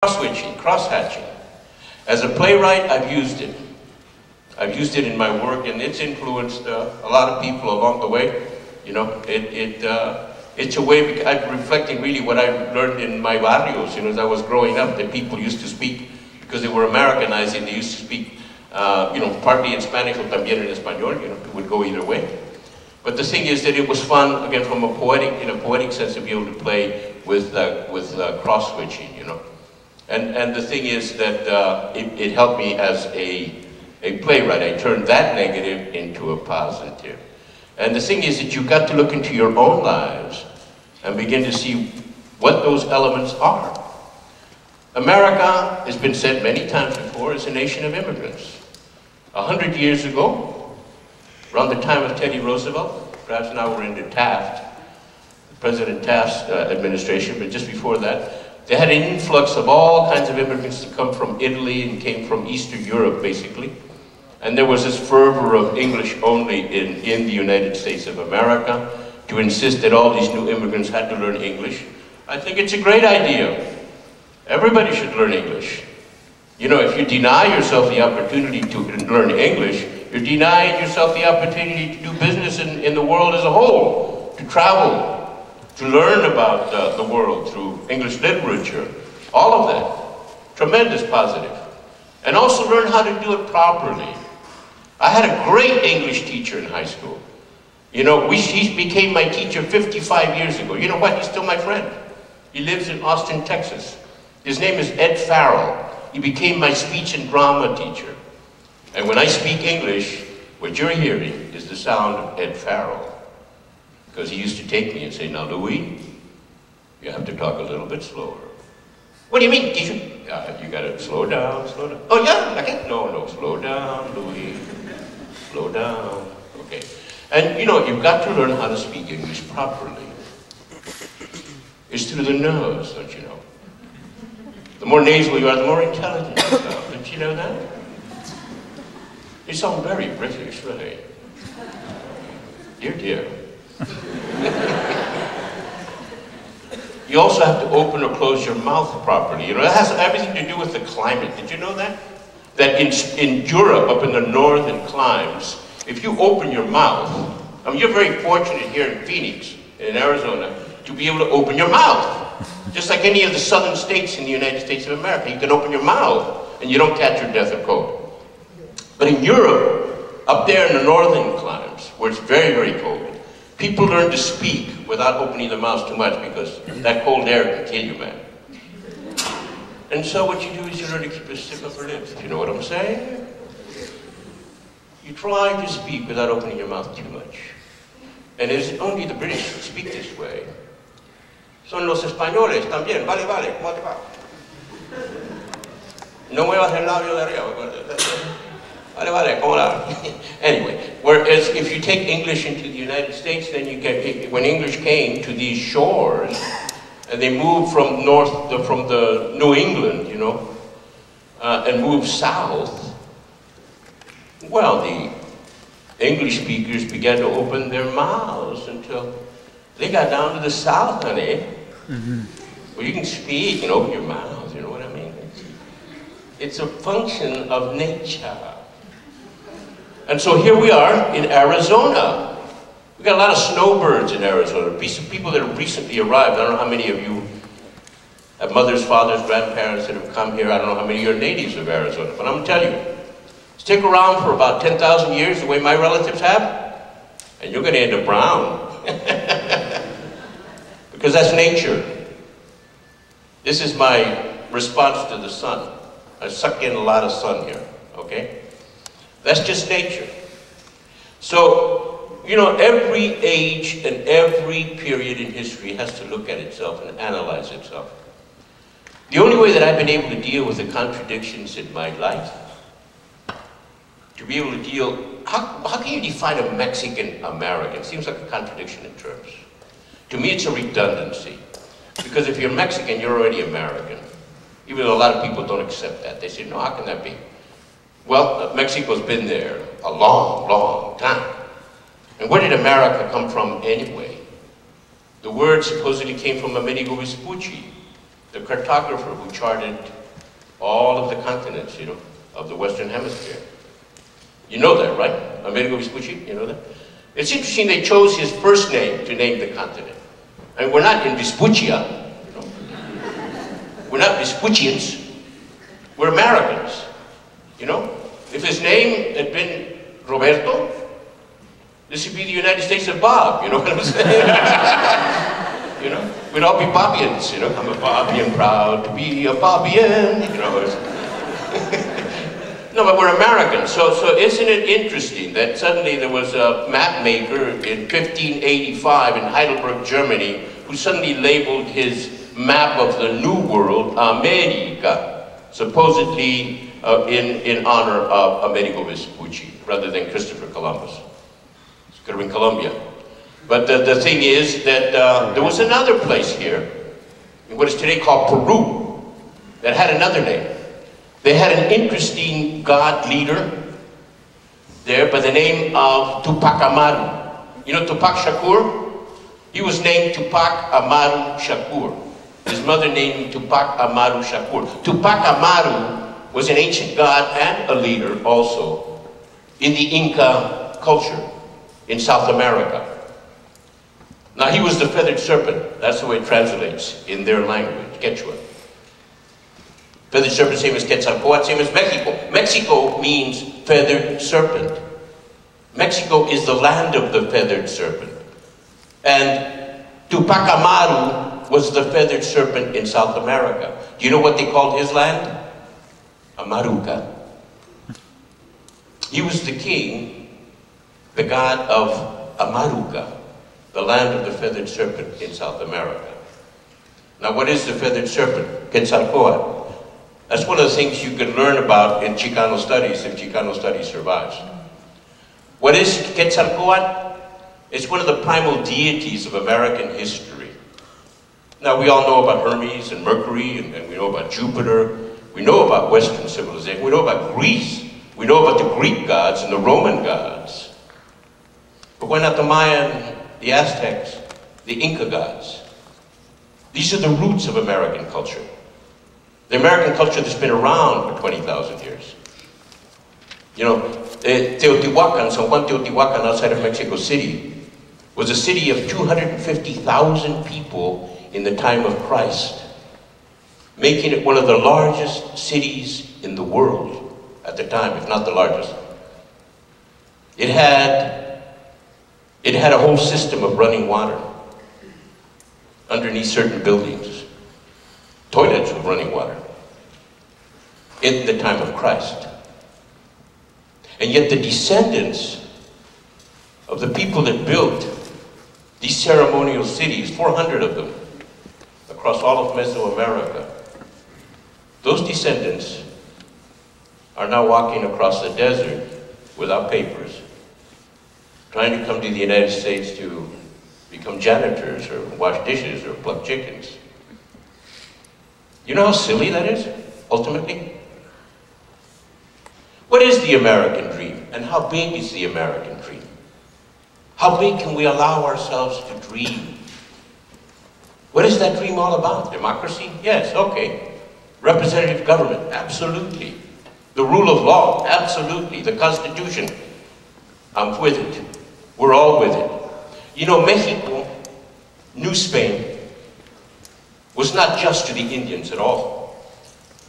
Cross-switching, cross-hatching. As a playwright, I've used it. I've used it in my work, and it's influenced a lot of people along the way. You know, it's a way, I'm reflecting really what I learned in my barrios, you know, as I was growing up, that people used to speak, because they were Americanizing, they used to speak, you know, partly in Spanish or también en español, you know, it would go either way. But the thing is that it was fun, again, from a poetic sense, to be able to play with cross-switching, you know. And the thing is that it helped me as a playwright. I turned that negative into a positive. And the thing is that you've got to look into your own lives and begin to see what those elements are. America, has been said many times before, is a nation of immigrants. 100 years ago, around the time of Teddy Roosevelt, perhaps now we're into Taft, President Taft's administration, but just before that, they had an influx of all kinds of immigrants to come from Italy and came from Eastern Europe, basically. And there was this fervor of English only in the United States of America to insist that all these new immigrants had to learn English. I think it's a great idea. Everybody should learn English. You know, if you deny yourself the opportunity to learn English, you're denying yourself the opportunity to do business in the world as a whole, to travel, to learn about the world through English literature, all of that. Tremendous positive. And also learn how to do it properly. I had a great English teacher in high school. You know, he became my teacher 55 years ago. You know what? He's still my friend. He lives in Austin, Texas. His name is Ed Farrell. He became my speech and drama teacher. And when I speak English, what you're hearing is the sound of Ed Farrell. Because he used to take me and say, now Louis, you have to talk a little bit slower. What do you mean, teacher? You gotta slow down, slow down. Oh yeah, I can't. No, slow down, Louis. Slow down. Okay. And you know, you've got to learn how to speak English properly. It's through the nose, don't you know? The more nasal you are, the more intelligent you sound. Don't you know that? You sound very British, really. Dear, dear. You also have to open or close your mouth properly. You know, that has everything to do with the climate. Did you know that? That in Europe, up in the northern climes, if you open your mouth, I mean, you're very fortunate here in Phoenix, in Arizona, to be able to open your mouth. Just like any of the southern states in the United States of America, you can open your mouth and you don't catch your death of cold. But in Europe, up there in the northern climes, where it's very, very cold, people learn to speak without opening their mouths too much because that cold air can kill you, man. And so what you do is you learn to keep a stiff upper lip. You know what I'm saying? You try to speak without opening your mouth too much. And it's only the British who speak this way. Son los españoles también. Vale, vale, ¿cómo te va? No muevas el labio de arriba. Vale, vale, ¿cómo la? Anyway, whereas if you take English into the United States, then you get, when English came to these shores, and they moved from from the New England, you know, and moved south, well, the English speakers began to open their mouths until they got down to the south, honey. Mm-hmm. Well, you can speak and open your mouth, you know what I mean? It's a function of nature. And so here we are in Arizona. We've got a lot of snowbirds in Arizona. People that have recently arrived. I don't know how many of you have mothers, fathers, grandparents that have come here. I don't know how many of you are natives of Arizona. But I'm going to tell you, stick around for about 10,000 years the way my relatives have, and you're going to end up brown. Because that's nature. This is my response to the sun. I suck in a lot of sun here, okay? That's just nature. So, you know, every age and every period in history has to look at itself and analyze itself. The only way that I've been able to deal with the contradictions in my life, to be able to deal, how can you define a Mexican American? It seems like a contradiction in terms. To me, it's a redundancy. Because if you're Mexican, you're already American. Even though a lot of people don't accept that. They say, no, how can that be? Well, Mexico's been there a long, long time. And where did America come from anyway? The word supposedly came from Amerigo Vespucci, the cartographer who charted all of the continents, you know, of the Western Hemisphere. You know that, right? Amerigo Vespucci, you know that? It's interesting they chose his first name to name the continent. I mean, we're not in Vespuccia, you know. We're not Vespuccians. We're Americans, you know. If his name had been Roberto, this would be the United States of Bob, you know what I'm saying? You know, we'd all be Bobians, you know. I'm a Bobian, proud to be a Bobian, you know. No, but we're Americans, so isn't it interesting that suddenly there was a map maker in 1585 in Heidelberg, Germany, who suddenly labeled his map of the New World America, supposedly in honor of Amerigo Vespucci, rather than Christopher Columbus. It could have been Colombia. But the thing is that there was another place here, in what is today called Peru, that had another name. They had an interesting god leader there by the name of Tupac Amaru. You know Tupac Shakur? He was named Tupac Amaru Shakur. His mother named him Tupac Amaru Shakur. Tupac Amaru was an ancient god and a leader also in the Inca culture in South America. Now he was the feathered serpent. That's the way it translates in their language, Quechua. Feathered serpent, same as Quetzalcoatl, same as Mexico. Mexico means feathered serpent. Mexico is the land of the feathered serpent. And Tupac Amaru was the feathered serpent in South America. Do you know what they called his land? Amaruca. He was the king, the god of Amaruca, the land of the feathered serpent in South America. Now what is the feathered serpent? Quetzalcoatl. That's one of the things you can learn about in Chicano studies, if Chicano studies survives. What is Quetzalcoatl? It's one of the primal deities of American history. Now we all know about Hermes and Mercury, and we know about Jupiter. We know about Western civilization. We know about Greece. We know about the Greek gods and the Roman gods. But why not the Mayan, the Aztecs, the Inca gods? These are the roots of American culture. The American culture that's been around for 20,000 years. You know, Teotihuacan, San Juan Teotihuacan outside of Mexico City, was a city of 250,000 people in the time of Christ, making it one of the largest cities in the world at the time, if not the largest. It had a whole system of running water underneath certain buildings. Toilets with running water in the time of Christ. And yet the descendants of the people that built these ceremonial cities, 400 of them, across all of Mesoamerica, those descendants are now walking across the desert without papers, trying to come to the United States to become janitors or wash dishes or pluck chickens. You know how silly that is, ultimately? What is the American dream, and how big is the American dream? How big can we allow ourselves to dream? What is that dream all about? Democracy? Yes, okay. Representative government? Absolutely. The rule of law? Absolutely. The Constitution? I'm with it. We're all with it. You know, Mexico knew Spain was not just to the Indians at all.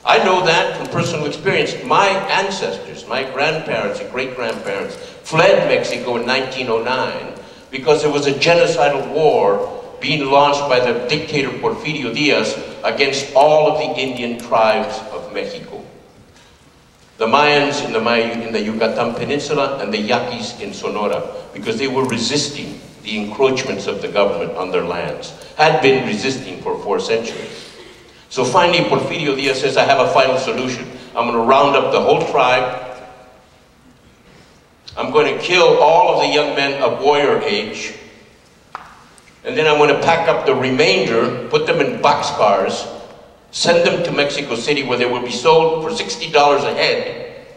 I know that from personal experience. My ancestors, my grandparents and great-grandparents fled Mexico in 1909 because there was a genocidal war being launched by the dictator Porfirio Diaz against all of the Indian tribes of Mexico. The Mayans in the Yucatan Peninsula and the Yaquis in Sonora, because they were resisting the encroachments of the government on their lands, had been resisting for 4 centuries. So finally Porfirio Diaz says, I have a final solution. I'm going to round up the whole tribe. I'm going to kill all of the young men of warrior age. And then I'm going to pack up the remainder, put them in boxcars, send them to Mexico City where they will be sold for $60 a head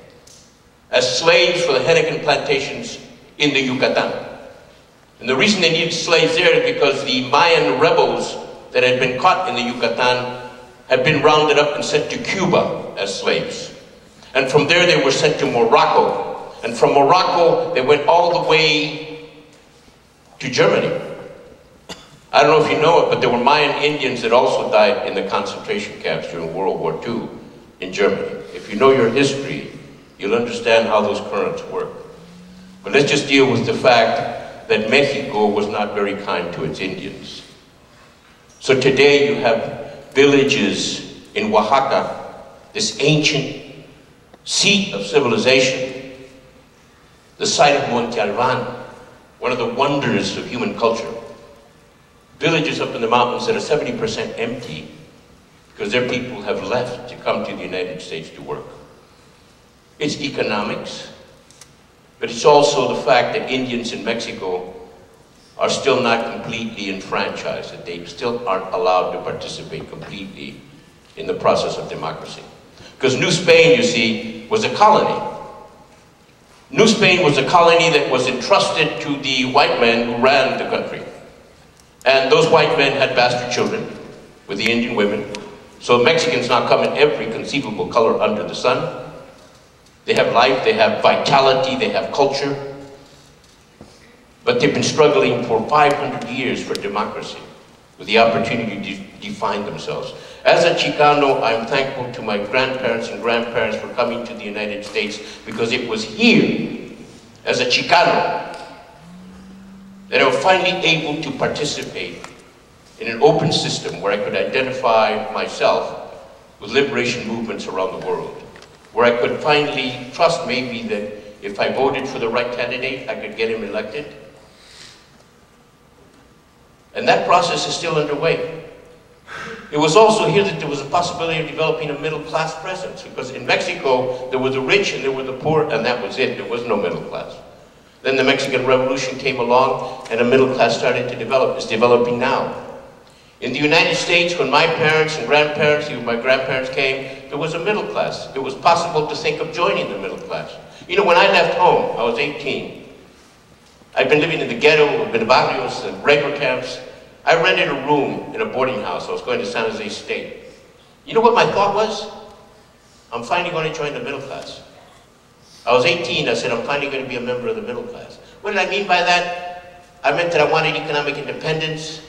as slaves for the Henneken plantations in the Yucatan. And the reason they needed slaves there is because the Mayan rebels that had been caught in the Yucatan had been rounded up and sent to Cuba as slaves. And from there they were sent to Morocco. And from Morocco they went all the way to Germany. I don't know if you know it, but there were Mayan Indians that also died in the concentration camps during World War II in Germany. If you know your history, you'll understand how those currents work. But let's just deal with the fact that Mexico was not very kind to its Indians. So today you have villages in Oaxaca, this ancient seat of civilization, the site of Monte Alban, one of the wonders of human culture. Villages up in the mountains that are 70% empty because their people have left to come to the United States to work. It's economics, but it's also the fact that Indians in Mexico are still not completely enfranchised, that they still aren't allowed to participate completely in the process of democracy. Because New Spain, you see, was a colony. New Spain was a colony that was entrusted to the white men who ran the country. And those white men had bastard children with the Indian women. So Mexicans now come in every conceivable color under the sun. They have life, they have vitality, they have culture. But they've been struggling for 500 years for democracy, with the opportunity to define themselves. As a Chicano, I'm thankful to my grandparents and grandparents for coming to the United States, because it was here, as a Chicano, that I was finally able to participate in an open system where I could identify myself with liberation movements around the world, where I could finally trust maybe that if I voted for the right candidate, I could get him elected. And that process is still underway. It was also here that there was a possibility of developing a middle-class presence, because in Mexico, there were the rich and there were the poor, and that was it. There was no middle class. Then the Mexican Revolution came along, and a middle class started to develop. It's developing now. In the United States, when my parents and grandparents, even my grandparents came, there was a middle class. It was possible to think of joining the middle class. You know, when I left home, I was 18. I'd been living in the ghetto, in the barrios, the regular camps. I rented a room in a boarding house. I was going to San Jose State. You know what my thought was? I'm finally going to join the middle class. I was 18, I said, I'm finally going to be a member of the middle class. What did I mean by that? I meant that I wanted economic independence.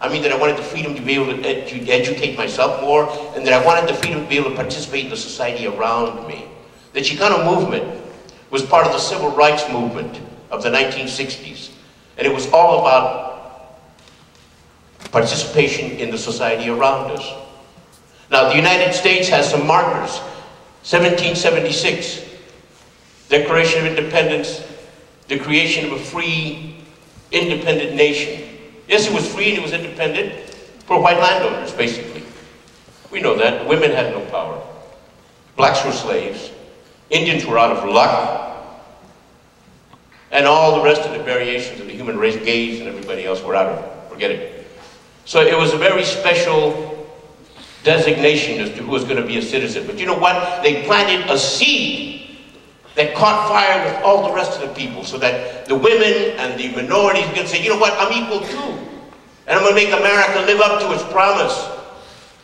I mean that I wanted the freedom to be able to educate myself more, and that I wanted the freedom to be able to participate in the society around me. The Chicano movement was part of the civil rights movement of the 1960s, and it was all about participation in the society around us. Now, the United States has some markers. 1776. Declaration of Independence, the creation of a free, independent nation. Yes, it was free and it was independent for white landowners, basically. We know that. Women had no power. Blacks were slaves. Indians were out of luck. And all the rest of the variations of the human race, gays and everybody else, were out of it. Forget it. So it was a very special designation as to who was going to be a citizen. But you know what? They planted a seed that caught fire with all the rest of the people, so that the women and the minorities can say, you know what, I'm equal too. And I'm going to make America live up to its promise.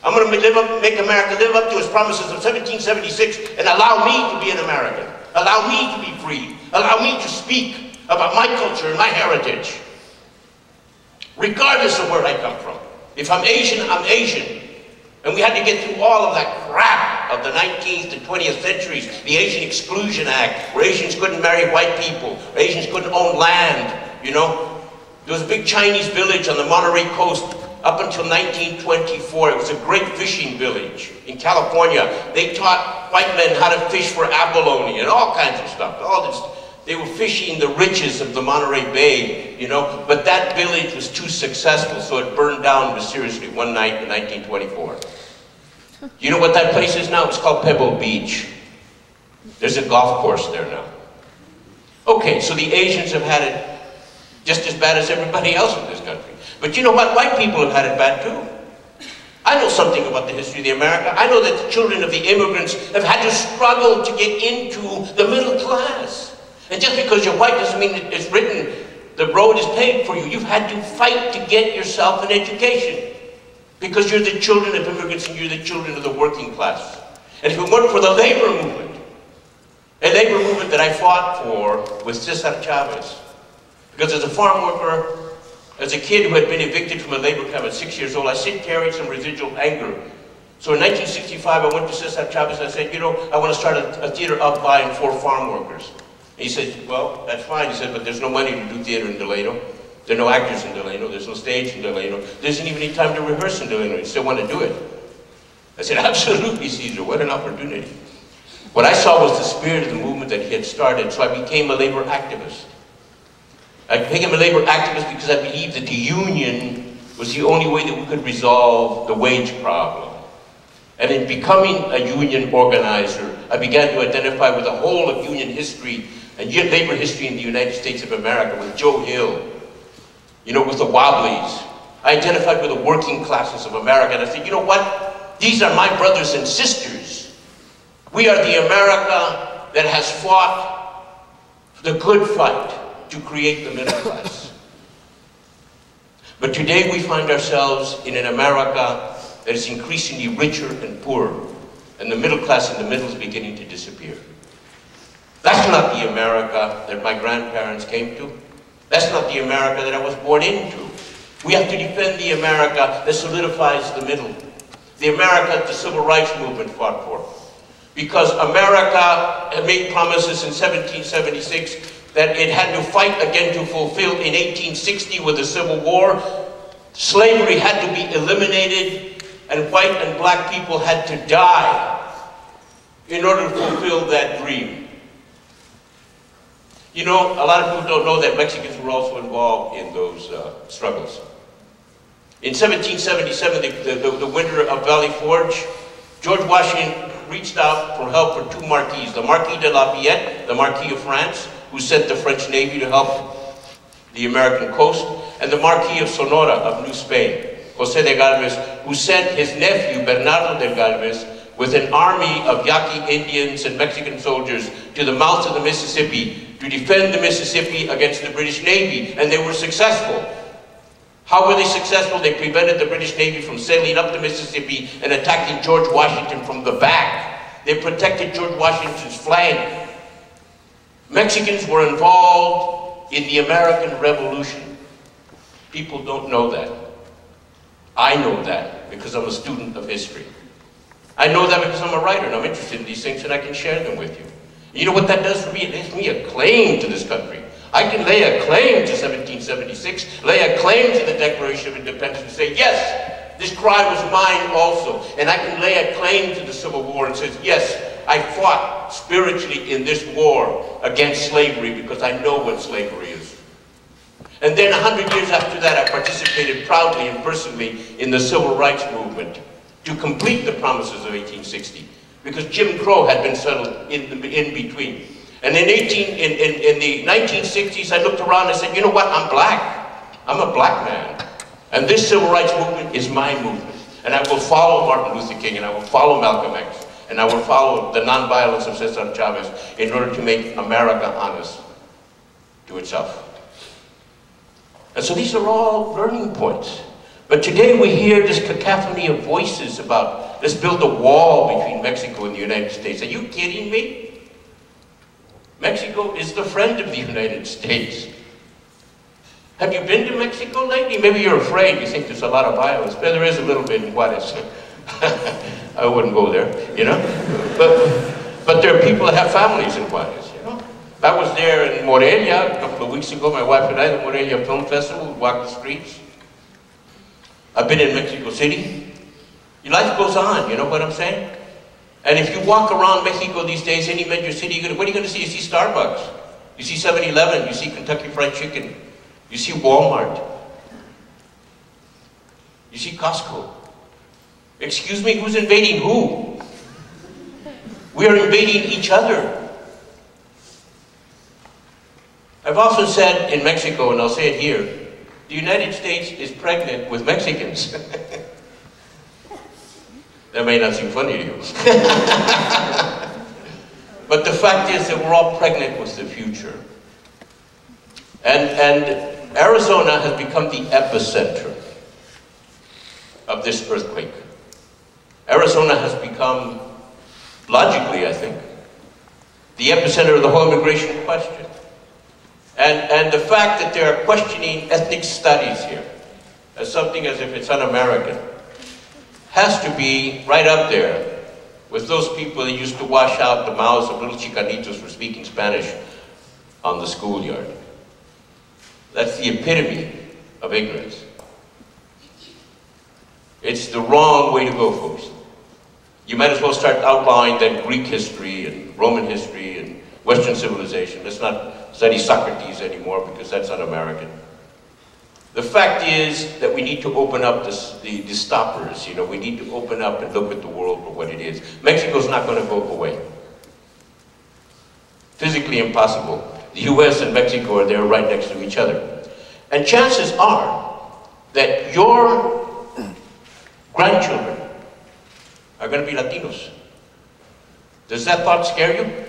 I'm going to make America live up to its promises of 1776 and allow me to be an American. Allow me to be free. Allow me to speak about my culture and my heritage, regardless of where I come from. If I'm Asian, I'm Asian. And we had to get through all of that crap of the 19th and 20th centuries, the Asian Exclusion Act, where Asians couldn't marry white people, where Asians couldn't own land, you know. There was a big Chinese village on the Monterey coast up until 1924. It was a great fishing village in California. They taught white men how to fish for abalone and all kinds of stuff. All this, they were fishing the riches of the Monterey Bay, you know, but that village was too successful, so it burned down mysteriously one night in 1924. You know what that place is now? It's called Pebble Beach. There's a golf course there now. Okay, so the Asians have had it just as bad as everybody else in this country. But you know what? White people have had it bad too. I know something about the history of America. I know that the children of the immigrants have had to struggle to get into the middle class. And just because you're white doesn't mean that it's written, the road is paved for you. You've had to fight to get yourself an education. Because you're the children of immigrants and you're the children of the working class. And if it weren't for the labor movement, a labor movement that I fought for with Cesar Chavez, because as a farm worker, as a kid who had been evicted from a labor camp at 6 years old, I still carried some residual anger. So in 1965, I went to Cesar Chavez and I said, you know, I want to start a theater up by and for farm workers. And he said, well, that's fine. He said, but there's no money to do theater in Delano. There are no actors in Delano. There's no stage in Delano. There isn't even any time to rehearse in Delano. You still want to do it? I said, absolutely, Caesar. What an opportunity. What I saw was the spirit of the movement that he had started, so I became a labor activist. I became a labor activist because I believed that the union was the only way that we could resolve the wage problem. And in becoming a union organizer, I began to identify with the whole of union history and labor history in the United States of America, with Joe Hill, you know, with the Wobblies. I identified with the working classes of America, and I said, you know what? These are my brothers and sisters. We are the America that has fought the good fight to create the middle class. But today we find ourselves in an America that is increasingly richer and poorer, and the middle class in the middle is beginning to disappear. That's not the America that my grandparents came to. That's not the America that I was born into. We have to defend the America that solidifies the middle. The America the civil rights movement fought for. Because America had made promises in 1776 that it had to fight again to fulfill in 1860 with the Civil War. Slavery had to be eliminated, and white and black people had to die in order to fulfill that dream. You know, a lot of people don't know that Mexicans were also involved in those struggles. In 1777, the winter of Valley Forge, George Washington reached out for help for two marquis, the Marquis de Lafayette, the Marquis of France, who sent the French Navy to help the American coast, and the Marquis of Sonora of New Spain, José de Galvez, who sent his nephew, Bernardo de Galvez, with an army of Yaqui Indians and Mexican soldiers to the mouth of the Mississippi to defend the Mississippi against the British Navy, and they were successful. How were they successful? They prevented the British Navy from sailing up the Mississippi and attacking George Washington from the back. They protected George Washington's flank. Mexicans were involved in the American Revolution. People don't know that. I know that because I'm a student of history. I know that because I'm a writer and I'm interested in these things and I can share them with you. You know what that does for me? It gives me a claim to this country. I can lay a claim to 1776, lay a claim to the Declaration of Independence and say, yes, this cry was mine also. And I can lay a claim to the Civil War and say, yes, I fought spiritually in this war against slavery because I know what slavery is. And then 100 years after that, I participated proudly and personally in the Civil Rights Movement to complete the promises of 1860, because Jim Crow had been settled in between. And in the 1960s, I looked around and I said, you know what, I'm black. I'm a black man. And this civil rights movement is my movement. And I will follow Martin Luther King, and I will follow Malcolm X, and I will follow the nonviolence of Cesar Chavez in order to make America honest to itself. And so these are all learning points. But today we hear this cacophony of voices about, let's build a wall between Mexico and the United States. Are you kidding me? Mexico is the friend of the United States. Have you been to Mexico lately? Maybe you're afraid. You think there's a lot of violence. But there is a little bit in Juarez. I wouldn't go there, you know. But there are people that have families in Juarez, you know. I was there in Morelia a couple of weeks ago. My wife and I, the Morelia Film Festival, we walked the streets. I've been in Mexico City. Life goes on, you know what I'm saying? And if you walk around Mexico these days, any major city, what are you going to see? You see Starbucks. You see 7-Eleven. You see Kentucky Fried Chicken. You see Walmart. You see Costco. Excuse me, who's invading who? We are invading each other. I've often said in Mexico, and I'll say it here, the United States is pregnant with Mexicans. That may not seem funny to you. But the fact is that we're all pregnant with the future. And Arizona has become the epicenter of this earthquake. Arizona has become, logically, I think, the epicenter of the whole immigration question. And the fact that they are questioning ethnic studies here as something as if it's un-American has to be right up there with those people that used to wash out the mouths of little chicanitos for speaking Spanish on the schoolyard. That's the epitome of ignorance. It's the wrong way to go, folks. You might as well start outlawing then Greek history and Roman history and Western civilization. Let's not study Socrates anymore because that's un-American. The fact is that we need to open up the stoppers. You know, we need to open up and look at the world for what it is. Mexico's not going to go away. Physically impossible. The US and Mexico are there right next to each other. And chances are that your grandchildren are going to be Latinos. Does that thought scare you?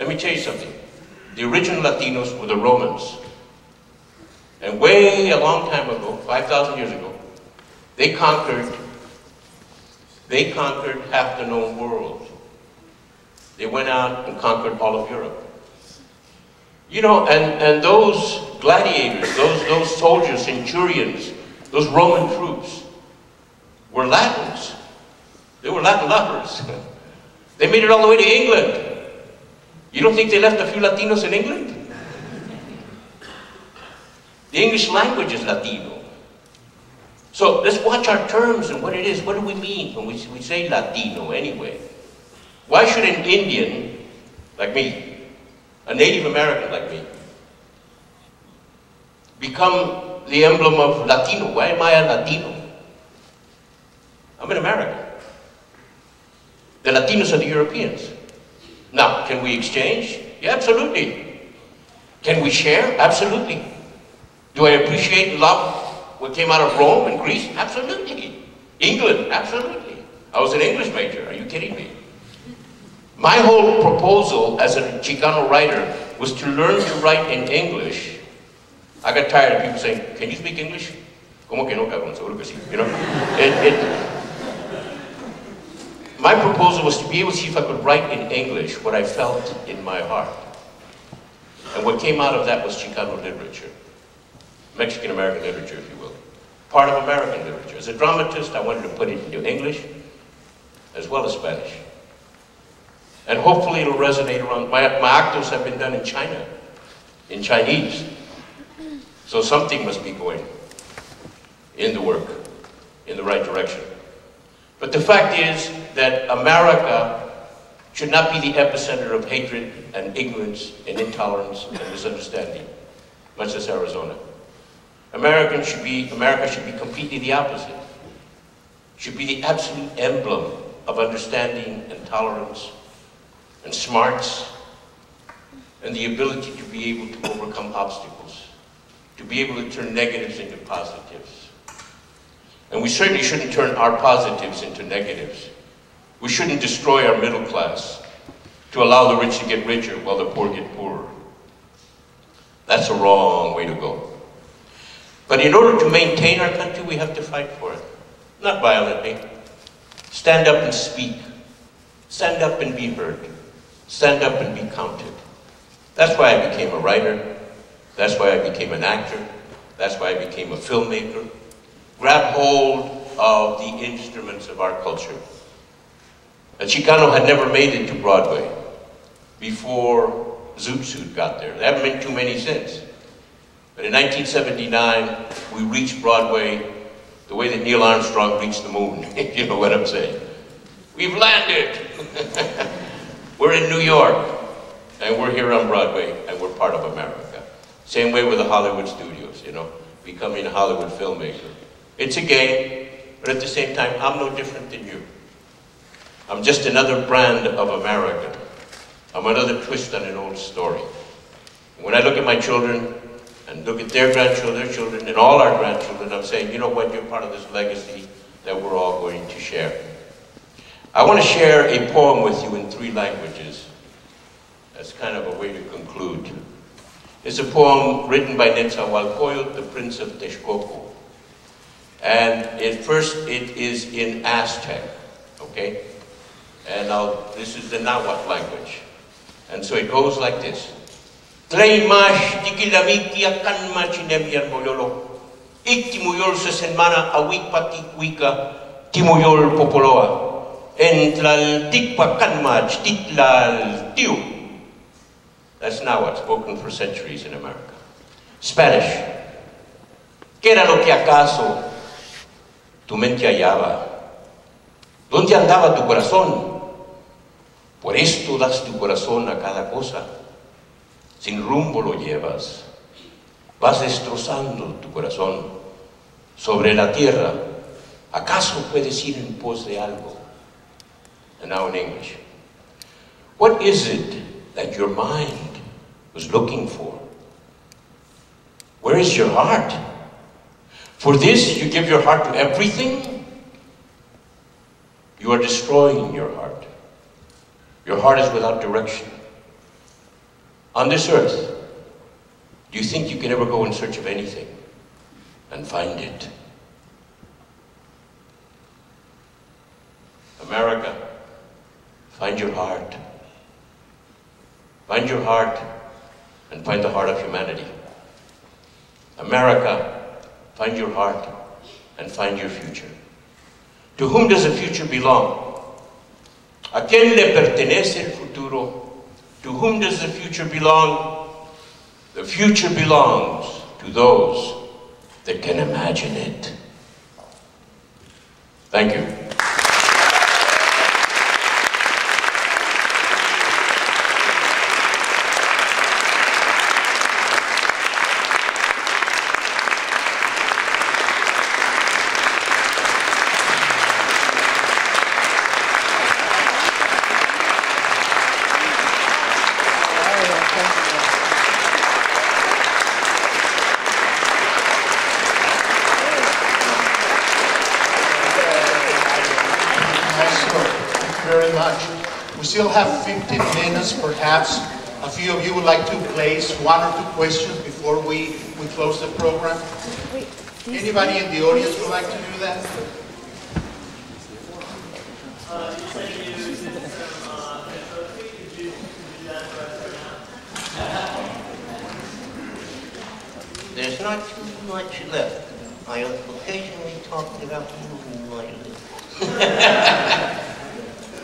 Let me tell you something. The original Latinos were the Romans. And way a long time ago, 5,000 years ago, they conquered half the known world. They went out and conquered all of Europe. You know, and those gladiators, those soldiers, centurions, those Roman troops were Latins. They were Latin lovers. They made it all the way to England. You don't think they left a few Latinos in England? The English language is Latino. So let's watch our terms and what it is. What do we mean when we say Latino anyway? Why should an Indian like me, a Native American like me, become the emblem of Latino? Why am I a Latino? I'm an American. The Latinos are the Europeans. Now, can we exchange? Yeah, absolutely. Can we share? Absolutely. Do I appreciate and love what came out of Rome and Greece? Absolutely. England? Absolutely. I was an English major. Are you kidding me? My whole proposal as a Chicano writer was to learn to write in English. I got tired of people saying, can you speak English? ¿Cómo que no, cabrón? Seguro que sí. You know? My proposal was to be able to see if I could write in English what I felt in my heart. And what came out of that was Chicano literature. Mexican-American literature, if you will. Part of American literature. As a dramatist, I wanted to put it into English as well as Spanish. And hopefully it'll resonate around. My actos have been done in China, in Chinese. So something must be going in the work, in the right direction. But the fact is that America should not be the epicenter of hatred and ignorance and intolerance and misunderstanding, much as Arizona. America should be completely the opposite. Should be the absolute emblem of understanding and tolerance and smarts and the ability to be able to overcome obstacles, to be able to turn negatives into positives. And we certainly shouldn't turn our positives into negatives. We shouldn't destroy our middle class to allow the rich to get richer while the poor get poorer. That's a wrong way to go. But in order to maintain our country, we have to fight for it. Not violently. Stand up and speak. Stand up and be heard. Stand up and be counted. That's why I became a writer. That's why I became an actor. That's why I became a filmmaker. Grab hold of the instruments of our culture. A Chicano had never made it to Broadway before Zoot Suit got there. There haven't been too many since. But in 1979, we reached Broadway the way that Neil Armstrong reached the moon. You know what I'm saying? We've landed. We're in New York, and we're here on Broadway, and we're part of America. Same way with the Hollywood studios, you know, becoming a Hollywood filmmaker. It's a game, but at the same time, I'm no different than you. I'm just another brand of American. I'm another twist on an old story. When I look at my children, and look at their grandchildren, their children, and all our grandchildren, I'm saying, you know what, you're part of this legacy that we're all going to share. I want to share a poem with you in 3 languages. That's kind of a way to conclude. It's a poem written by Netzahualcoyotl, the Prince of Texcoco. And at first it is in Aztec, okay? And now this is the Nahuatl language. And so it goes like this. Tleimash tikilamitiakan machinemian moyolo. Iktimuyol sa senmana awikpatik-wika timuyol popoloa. Entlal tikpakanmach titlal tiu. That's Nahuatl, spoken for centuries in America. Spanish. ¿Qué era lo que acaso tu mente hallaba? ¿Dónde andaba tu corazón? Por esto das tu corazón a cada cosa. Sin rumbo lo llevas. Vas destrozando tu corazón. Sobre la tierra, ¿acaso puedes ir en pos de algo? And now in English. What is it that your mind was looking for? Where is your heart? For this you give your heart to everything? You are destroying your heart. Your heart is without direction. On this earth, do you think you can ever go in search of anything and find it? America, find your heart. Find your heart and find the heart of humanity. America, find your heart and find your future. To whom does the future belong? ¿A quién le pertenece el futuro? To whom does the future belong? The future belongs to those that can imagine it. Thank you. We still have 15 minutes, perhaps. A few of you would like to place one or two questions before we close the program. Anybody in the audience would like to do that? There's not too much left. I occasionally talked about moving my lips.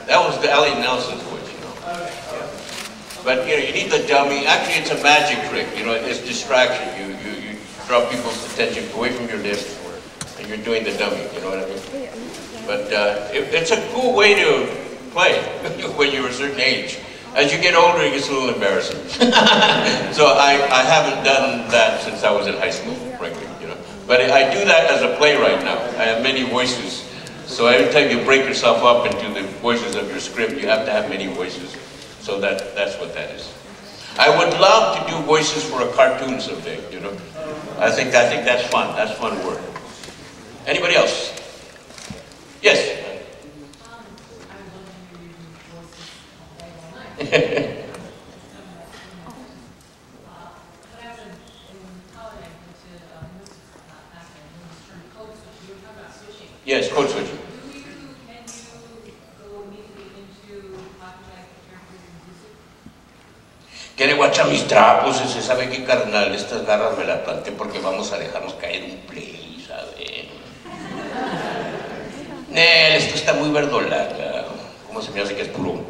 That was the Ellie Nelson's voice, you know. Yeah. But you know, you need the dummy. Actually, it's a magic trick. You know, it's distraction. You draw people's attention away from your lips, and you're doing the dummy. You know what I mean? But it's a cool way to play when you're a certain age. As you get older, it gets a little embarrassing. So I haven't done that since I was in high school, frankly. You know, but I do that as a playwright now. I have many voices. So every time you break yourself up into the voices of your script, you have to have many voices. So that's what that is. I would love to do voices for a cartoon someday, you know. I think that's fun. That's fun work. Anybody else? Yes? Yes, code switching. ¿Quiere guachar mis trapos? Se sabe que, carnal, estas garras me las planté porque vamos a dejarnos caer un play, ¿sabe? Nel, esto está muy verdolaga. ¿Cómo se me hace que es puro?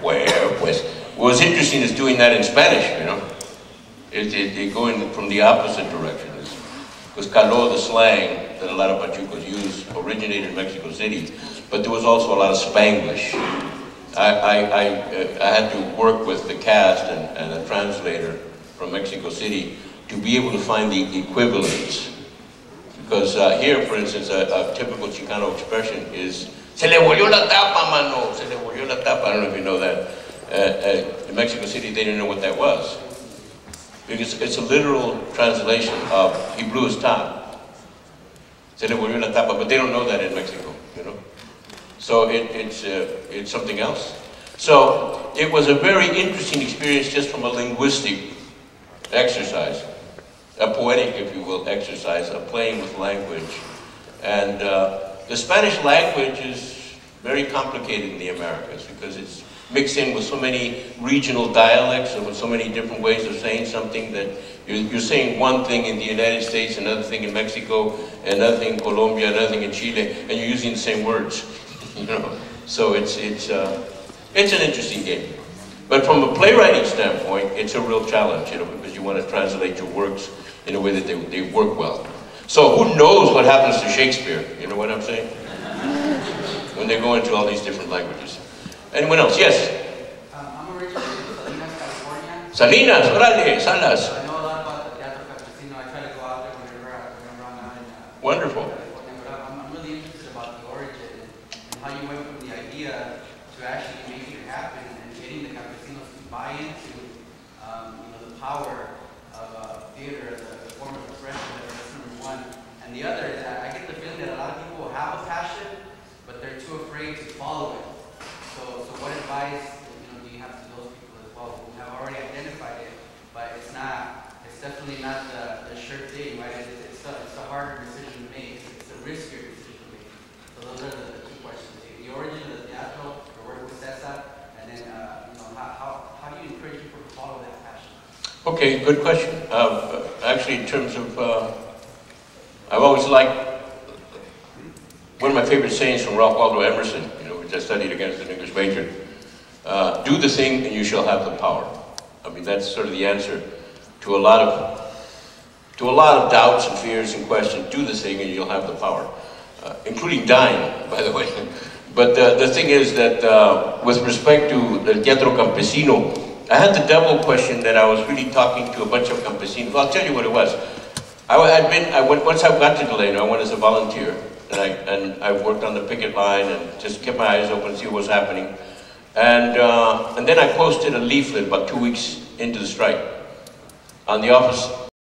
Well, pues, what's interesting is doing that in Spanish, you know? They go in from the opposite direction. Because caló, the slang that a lot of Pachucos use, originated in Mexico City, but there was also a lot of Spanglish. I had to work with the cast and a translator from Mexico City to be able to find the equivalents. Because here, for instance, a typical Chicano expression is, se le volvió la tapa, mano, se le volvió la tapa. I don't know if you know that. In Mexico City, they didn't know what that was. Because it's a literal translation of he blew his top. Se le volvió la tapa, but they don't know that in Mexico, you know. So it's something else. So it was a very interesting experience just from a linguistic exercise. a poetic, if you will, exercise of playing with language. And the Spanish language is very complicated in the Americas because it's mixed in with so many regional dialects and with so many different ways of saying something that you're saying one thing in the United States, another thing in Mexico, another thing in Colombia, another thing in Chile, and you're using the same words, you know. So it's an interesting game. But from a playwriting standpoint, it's a real challenge, you know, because you want to translate your works in a way that they work well. So who knows what happens to Shakespeare, you know what I'm saying? When they go into all these different languages. Anyone else? Yes? I'm originally from Salinas, California. Salinas, orale, Salas. I know a lot about the Teatro Campesino. I try to go out there whenever I'm out in Wonderful. California. But I'm really interested about the origin and how you went from the idea to actually making it happen and getting the campesinos to buy into the power of theater as a form of expression. That's number one. And the other is that I get the feeling that a lot of people have a passion, but they're too afraid to follow it. So what advice do you have to those people as well who have already identified it, but it's definitely not the sure thing, right? It's a harder decision to make. It's a riskier decision to make. So those are the two questions: the origin of the teatro, the work with Cesar, and then how do you encourage people to follow that passion? Okay, good question. Actually, in terms of, I've always liked one of my favorite sayings from Ralph Waldo Emerson, which I studied against an English major. Do the thing and you shall have the power. I mean, that's sort of the answer to a lot of doubts and fears and questions. Do the thing and you'll have the power, including dying, by the way. But the thing is that with respect to the Teatro Campesino, I had the double question that I was really talking to a bunch of campesinos. Well, I'll tell you what it was. Once I got to Delano, I went as a volunteer. And I worked on the picket line and just kept my eyes open to see what was happening. And then I posted a leaflet about 2 weeks into the strike on the office